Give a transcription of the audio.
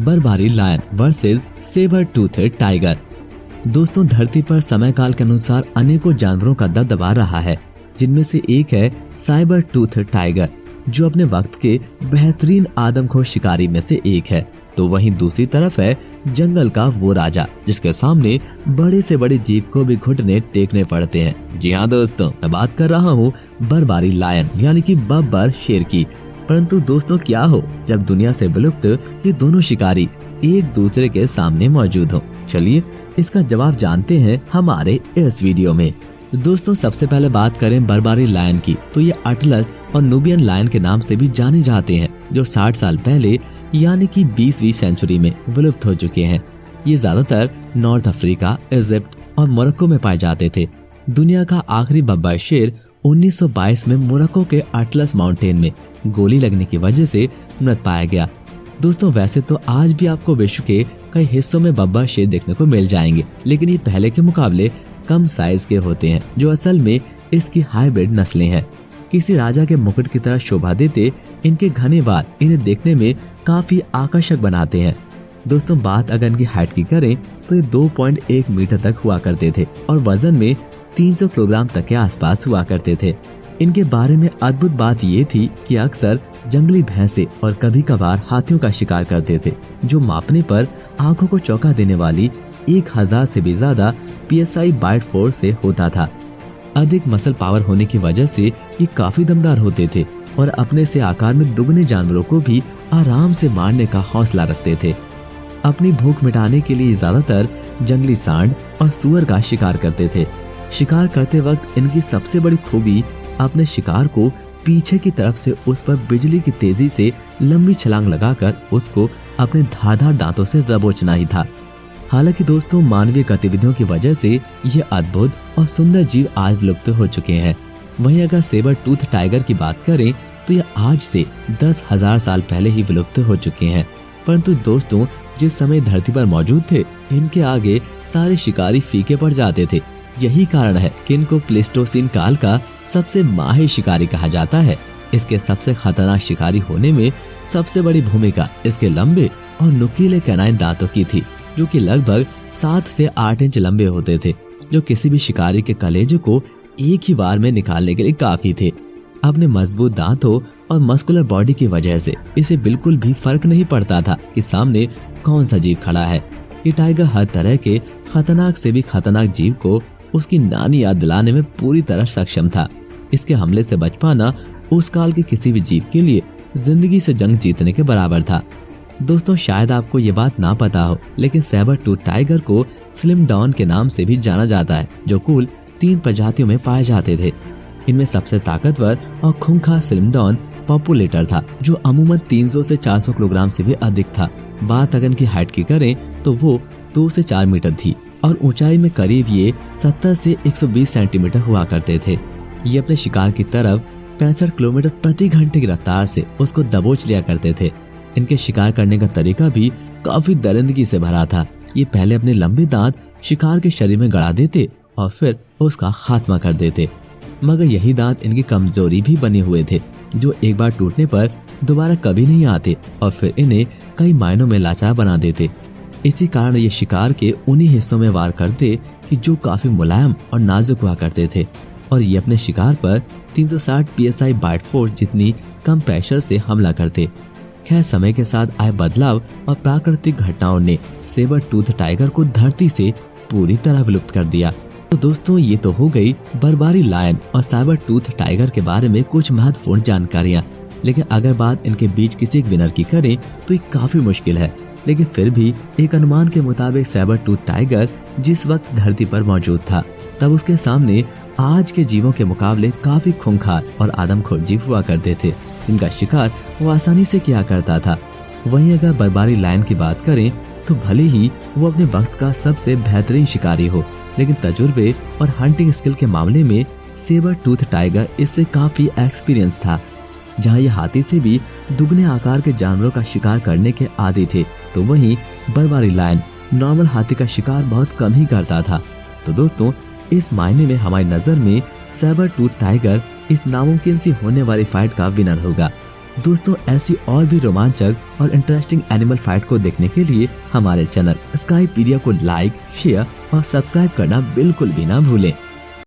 बर्बारी lion versus sabre toothed tiger. दोस्तों, धरती पर समय काल के अनुसार अनेकों जानवरों का दबदबा रहा है, जिनमें से एक है साइबर टूथ टाइगर, जो अपने वक्त के बेहतरीन आदमखोर शिकारी में से एक है। तो वहीं दूसरी तरफ है जंगल का वो राजा, जिसके सामने बड़े से बड़े जीव को भी घुटने टेकने पड़ते हैं। जी हाँ दोस्तों, मैं बात कर रहा हूँ बर्बारी लायन यानी कि बब्बर शेर की। परंतु दोस्तों, क्या हो जब दुनिया से विलुप्त ये दोनों शिकारी एक दूसरे के सामने मौजूद हो? चलिए इसका जवाब जानते हैं हमारे इस वीडियो में। दोस्तों, सबसे पहले बात करें बर्बारी लायन की, तो ये अटलस और नुबियन लायन के नाम से भी जाने जाते हैं, जो 60 साल पहले यानी कि 20वीं सेंचुरी में विलुप्त हो चुके हैं। ये ज्यादातर नॉर्थ अफ्रीका, इजिप्ट और मोरक्को में पाए जाते थे। दुनिया का आखिरी बब्बर शेर 1922 में मोरक्को के अटलस माउंटेन में गोली लगने की वजह से मृत पाया गया। दोस्तों, वैसे तो आज भी आपको विश्व के कई हिस्सों में बब्बर शेर देखने को मिल जाएंगे, लेकिन ये पहले के मुकाबले कम साइज के होते हैं, जो असल में इसकी हाइब्रिड नस्लें हैं। किसी राजा के मुकुट की तरह शोभा देते इनके घने बाल इन्हें देखने में काफी आकर्षक बनाते हैं। दोस्तों, बात अगर इनकी हाइट की करें तो ये 2.1 मीटर तक हुआ करते थे और वजन में 300 किलोग्राम तक के आसपास हुआ करते थे। इनके बारे में अद्भुत बात ये थी कि अक्सर जंगली भैंसे और कभी कभार हाथियों का शिकार करते थे, जो मापने पर आंखों को चौंका देने वाली 1000 से भी ज्यादा PSI बाइट फोर्स से होता था। अधिक मसल पावर होने की वजह से ये काफी दमदार होते थे और अपने से आकार में दुगने जानवरों को भी आराम से मारने का हौसला रखते थे। अपनी भूख मिटाने के लिए ज्यादातर जंगली सांड और सुअर का शिकार करते थे। शिकार करते वक्त इनकी सबसे बड़ी खूबी अपने शिकार को पीछे की तरफ से उस पर बिजली की तेजी से लंबी छलांग लगाकर उसको अपने धारदार दांतों से दबोचना ही था। हालांकि दोस्तों, मानवीय गतिविधियों की वजह से ये अद्भुत और सुंदर जीव आज विलुप्त हो चुके हैं। वहीं अगर सेबर टूथ टाइगर की बात करें तो ये आज से 10,000 साल पहले ही विलुप्त हो चुके हैं। परंतु दोस्तों, जिस समय धरती पर मौजूद थे, इनके आगे सारे शिकारी फीके पड़ जाते थे। यही कारण है कि इनको प्लेस्टोसीन काल का सबसे माहिर शिकारी कहा जाता है। इसके सबसे खतरनाक शिकारी होने में सबसे बड़ी भूमिका इसके लंबे और नुकीले कैनाइन दांतों की थी, जो कि लगभग 7 से 8 इंच लंबे होते थे, जो किसी भी शिकारी के कलेजे को एक ही बार में निकालने के लिए काफी थे। अपने मजबूत दांतों और मस्कुलर बॉडी की वजह से इसे बिल्कुल भी फर्क नहीं पड़ता था कि सामने कौन सा जीव खड़ा है। ये टाइगर हर तरह के खतरनाक से भी खतरनाक जीव को उसकी नानी याद दिलाने में पूरी तरह सक्षम था। इसके हमले से बच पाना उस काल के किसी भी जीव के लिए जिंदगी से जंग जीतने के बराबर था। दोस्तों, शायद आपको ये बात ना पता हो, लेकिन सैबर टूथ टाइगर को स्लिम डॉन के नाम से भी जाना जाता है, जो कुल 3 प्रजातियों में पाए जाते थे। इनमें सबसे ताकतवर और खूंखार स्लिम डॉन पॉपुलेटर था, जो अमूमन 300 से 400 किलोग्राम से भी अधिक था। बात अगर इनकी हाइट की करें तो वो 2 से 4 मीटर थी और ऊंचाई में करीब ये 70 से 120 सेंटीमीटर हुआ करते थे। ये अपने शिकार की तरफ 65 किलोमीटर प्रति घंटे की रफ्तार से उसको दबोच लिया करते थे। इनके शिकार करने का तरीका भी काफी दरिंदगी से भरा था। ये पहले अपने लंबे दांत शिकार के शरीर में गड़ा देते और फिर उसका खात्मा कर देते, मगर यही दांत इनकी कमजोरी भी बने हुए थे, जो एक बार टूटने पर दोबारा कभी नहीं आते और फिर इन्हें कई मायनों में लाचार बना देते। इसी कारण ये शिकार के उन्हीं हिस्सों में वार करते कि जो काफी मुलायम और नाजुक हुआ करते थे, और ये अपने शिकार पर 360 PSI बाइट फोर्स जितनी कम प्रेशर से हमला करते। खैर, समय के साथ आए बदलाव और प्राकृतिक घटनाओं ने सेबर टूथ टाइगर को धरती से पूरी तरह विलुप्त कर दिया। तो दोस्तों, ये तो हो गई बर्बारी लायन और साइबर टूथ टाइगर के बारे में कुछ महत्वपूर्ण जानकारियाँ। लेकिन अगर बात इनके बीच किसी एक विनर की करें तो ये काफी मुश्किल है। लेकिन फिर भी एक अनुमान के मुताबिक सैबर टूथ टाइगर जिस वक्त धरती पर मौजूद था, तब उसके सामने आज के जीवों के मुकाबले काफी खूंखार और आदमखोर जीव हुआ करते थे, जिनका शिकार वो आसानी से किया करता था। वहीं अगर बर्बारी लायन की बात करें तो भले ही वो अपने वक्त का सबसे बेहतरीन शिकारी हो, लेकिन तजुर्बे और हंटिंग स्किल के मामले में सेबर टूथ टाइगर इससे काफी एक्सपीरियंस था। जहां ये हाथी से भी दुगने आकार के जानवरों का शिकार करने के आदी थे, तो वहीं बर्बारी लायन नॉर्मल हाथी का शिकार बहुत कम ही करता था। तो दोस्तों, इस मायने में हमारी नजर में सैबर टूथ टाइगर इस नामुमकिन सी होने वाली फाइट का विनर होगा। दोस्तों ऐसी और भी रोमांचक और इंटरेस्टिंग एनिमल फाइट को देखने के लिए हमारे चैनल स्काईपीडिया को लाइक, शेयर और सब्सक्राइब करना बिल्कुल भी ना भूलें।